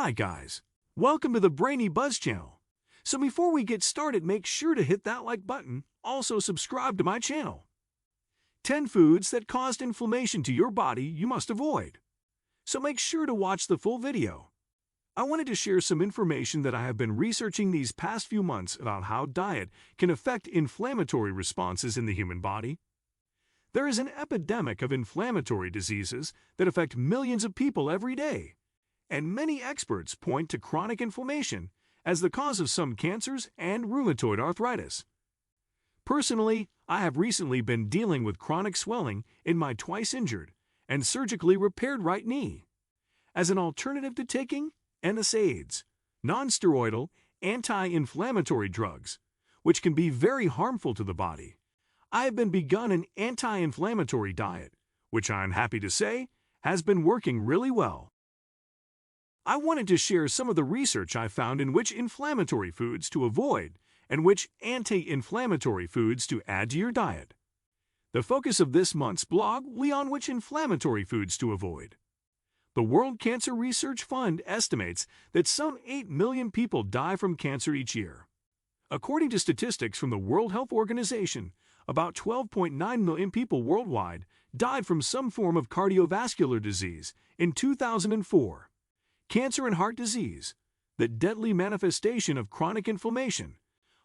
Hi guys, welcome to the Brainy Buzz channel. So before we get started, make sure to hit that like button, also subscribe to my channel. 10 foods that caused inflammation to your body you must avoid. So make sure to watch the full video. I wanted to share some information that I have been researching these past few months about how diet can affect inflammatory responses in the human body. There is an epidemic of inflammatory diseases that affect millions of people every day, and many experts point to chronic inflammation as the cause of some cancers and rheumatoid arthritis. Personally, I have recently been dealing with chronic swelling in my twice-injured and surgically repaired right knee. As an alternative to taking NSAIDs, non-steroidal anti-inflammatory drugs, which can be very harmful to the body, I have begun an anti-inflammatory diet, which I am happy to say has been working really well. I wanted to share some of the research I found in which inflammatory foods to avoid and which anti-inflammatory foods to add to your diet. The focus of this month's blog will be on which inflammatory foods to avoid. The World Cancer Research Fund estimates that some 8 million people die from cancer each year. According to statistics from the World Health Organization, about 12.9 million people worldwide died from some form of cardiovascular disease in 2004. Cancer and heart disease, the deadly manifestation of chronic inflammation,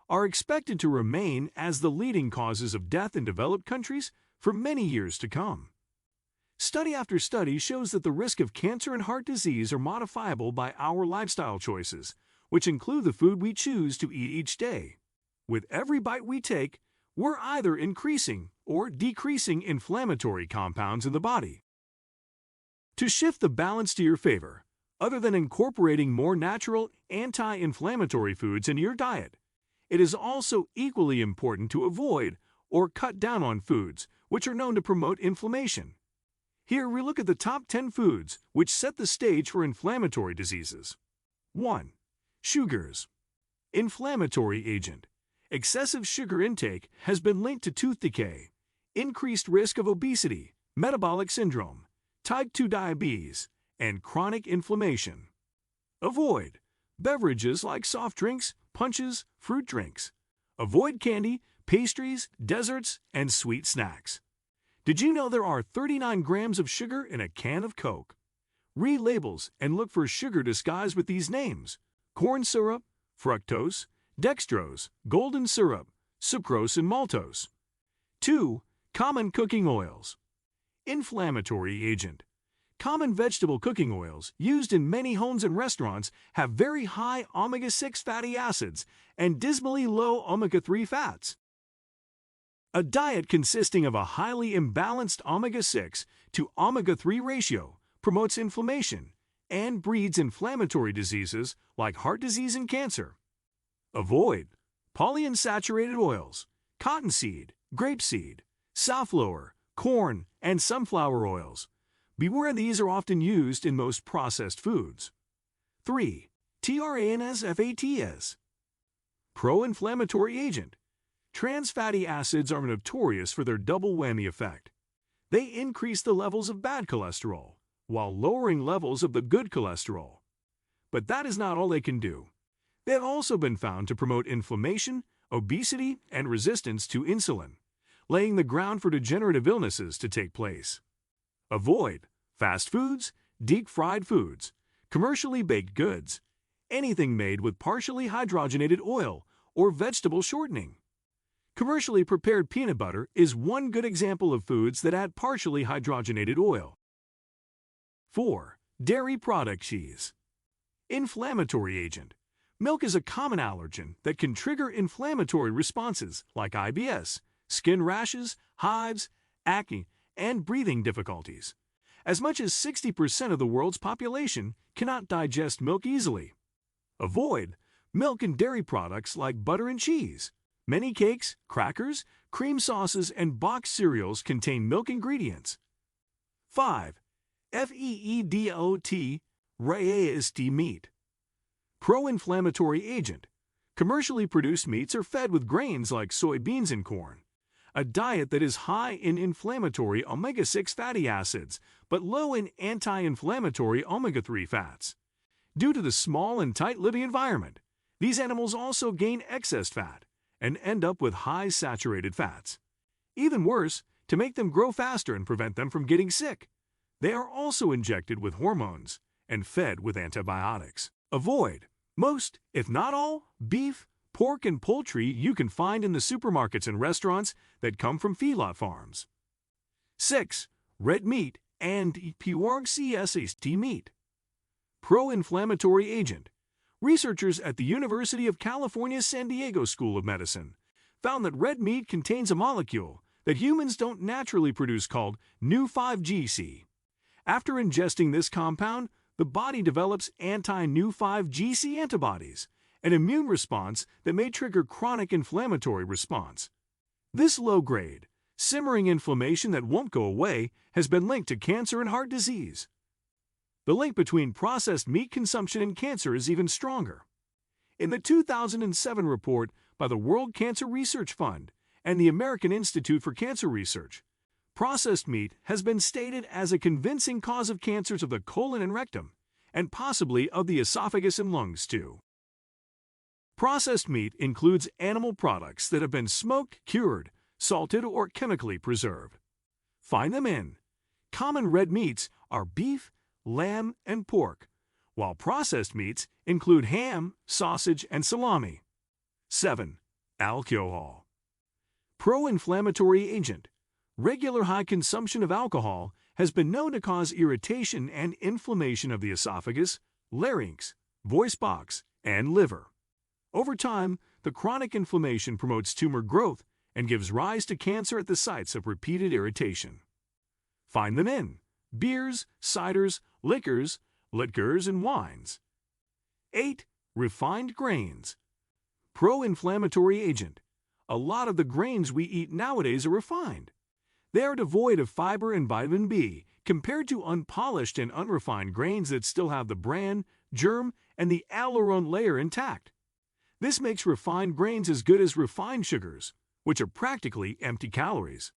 are expected to remain as the leading causes of death in developed countries for many years to come. Study after study shows that the risk of cancer and heart disease are modifiable by our lifestyle choices, which include the food we choose to eat each day. With every bite we take, we're either increasing or decreasing inflammatory compounds in the body. To shift the balance to your favor, other than incorporating more natural anti-inflammatory foods into your diet, it is also equally important to avoid or cut down on foods which are known to promote inflammation. Here we look at the top 10 foods which set the stage for inflammatory diseases. 1. Sugars. Inflammatory agent. Excessive sugar intake has been linked to tooth decay, increased risk of obesity, metabolic syndrome, type 2 diabetes, and chronic inflammation. Avoid beverages like soft drinks, punches, fruit drinks. Avoid candy, pastries, desserts, and sweet snacks. Did you know there are 39 grams of sugar in a can of Coke? Read labels and look for sugar disguised with these names: corn syrup, fructose, dextrose, golden syrup, sucrose, and maltose. 2. Common cooking oils. Inflammatory agent. Common vegetable cooking oils used in many homes and restaurants have very high omega-6 fatty acids and dismally low omega-3 fats. A diet consisting of a highly imbalanced omega-6 to omega-3 ratio promotes inflammation and breeds inflammatory diseases like heart disease and cancer. Avoid polyunsaturated oils, cottonseed, grapeseed, safflower, corn, and sunflower oils. Beware, these are often used in most processed foods. 3. TRANS-FATs. Pro-inflammatory agent. Trans fatty acids are notorious for their double whammy effect. They increase the levels of bad cholesterol while lowering levels of the good cholesterol. But that is not all they can do. They have also been found to promote inflammation, obesity, and resistance to insulin, laying the ground for degenerative illnesses to take place. Avoid fast foods, deep-fried foods, commercially baked goods, anything made with partially hydrogenated oil or vegetable shortening. Commercially prepared peanut butter is one good example of foods that add partially hydrogenated oil. 4. Dairy product cheese. Inflammatory agent. Milk is a common allergen that can trigger inflammatory responses like IBS, skin rashes, hives, acne, and breathing difficulties. As much as 60% of the world's population cannot digest milk easily. Avoid milk and dairy products like butter and cheese. Many cakes, crackers, cream sauces, and boxed cereals contain milk ingredients. 5. FEEDOT raised meat. Pro-inflammatory agent. Commercially produced meats are fed with grains like soybeans and corn. A diet that is high in inflammatory omega-6 fatty acids but low in anti-inflammatory omega-3 fats. Due to the small and tight living environment, these animals also gain excess fat and end up with high saturated fats. Even worse, to make them grow faster and prevent them from getting sick, they are also injected with hormones and fed with antibiotics. Avoid most, if not all, beef, pork, and poultry you can find in the supermarkets and restaurants that come from feedlot farms. 6. Red meat and pork meat. Pro-inflammatory agent. Researchers at the University of California San Diego School of Medicine found that red meat contains a molecule that humans don't naturally produce called nu-5GC. After ingesting this compound, the body develops anti-nu-5GC antibodies, an immune response that may trigger chronic inflammatory response. This low-grade, simmering inflammation that won't go away has been linked to cancer and heart disease. The link between processed meat consumption and cancer is even stronger. In the 2007 report by the World Cancer Research Fund and the American Institute for Cancer Research, processed meat has been stated as a convincing cause of cancers of the colon and rectum, and possibly of the esophagus and lungs too. Processed meat includes animal products that have been smoked, cured, salted, or chemically preserved. Find them in. Common red meats are beef, lamb, and pork, while processed meats include ham, sausage, and salami. 7. Alcohol. Pro-inflammatory agent. Regular high consumption of alcohol has been known to cause irritation and inflammation of the esophagus, larynx, voice box, and liver. Over time, the chronic inflammation promotes tumor growth and gives rise to cancer at the sites of repeated irritation. Find them in beers, ciders, liquors, and wines. 8. Refined grains. Pro-inflammatory agent. A lot of the grains we eat nowadays are refined. They are devoid of fiber and vitamin B compared to unpolished and unrefined grains that still have the bran, germ, and the aleurone layer intact. This makes refined grains as good as refined sugars, which are practically empty calories.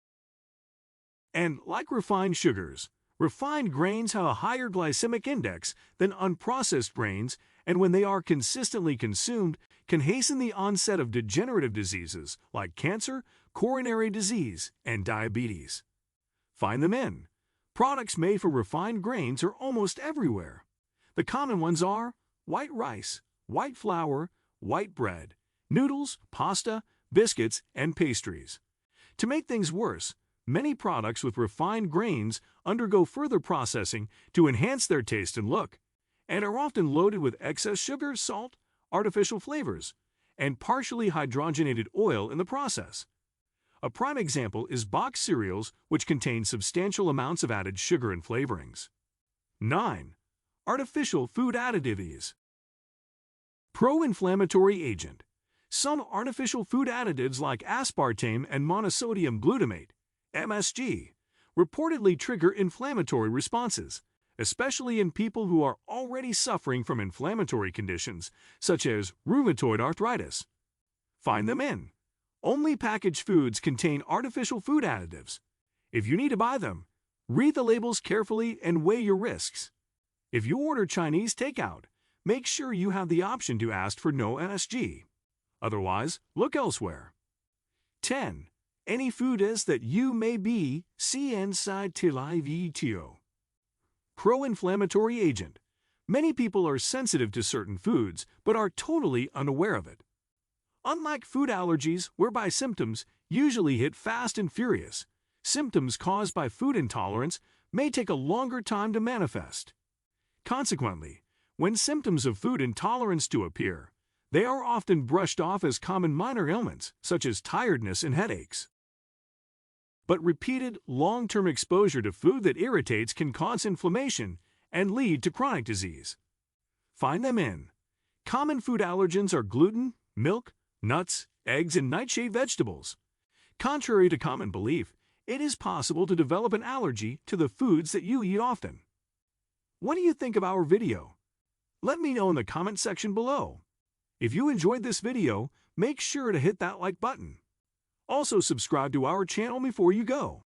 And like refined sugars, refined grains have a higher glycemic index than unprocessed grains, and when they are consistently consumed, can hasten the onset of degenerative diseases like cancer, coronary disease, and diabetes. Find them in. Products made from refined grains are almost everywhere. The common ones are white rice, white flour, white bread, noodles, pasta, biscuits, and pastries. To make things worse, many products with refined grains undergo further processing to enhance their taste and look, and are often loaded with excess sugar, salt, artificial flavors, and partially hydrogenated oil in the process. A prime example is boxed cereals, which contain substantial amounts of added sugar and flavorings. 9. Artificial food additives. Pro-inflammatory agent. Some artificial food additives like aspartame and monosodium glutamate, MSG, reportedly trigger inflammatory responses, especially in people who are already suffering from inflammatory conditions such as rheumatoid arthritis. Find them in. Only packaged foods contain artificial food additives. If you need to buy them, read the labels carefully and weigh your risks. If you order Chinese takeout, make sure you have the option to ask for no MSG. Otherwise, look elsewhere. 10. Any food is that you may be sensitive. Pro-inflammatory agent. Many people are sensitive to certain foods but are totally unaware of it. Unlike food allergies, whereby symptoms usually hit fast and furious, symptoms caused by food intolerance may take a longer time to manifest. Consequently, when symptoms of food intolerance do appear, they are often brushed off as common minor ailments such as tiredness and headaches. But repeated, long-term exposure to food that irritates can cause inflammation and lead to chronic disease. Find them in. Common food allergens are gluten, milk, nuts, eggs, and nightshade vegetables. Contrary to common belief, it is possible to develop an allergy to the foods that you eat often. What do you think of our video? Let me know in the comment section below. If you enjoyed this video, make sure to hit that like button. Also subscribe to our channel before you go.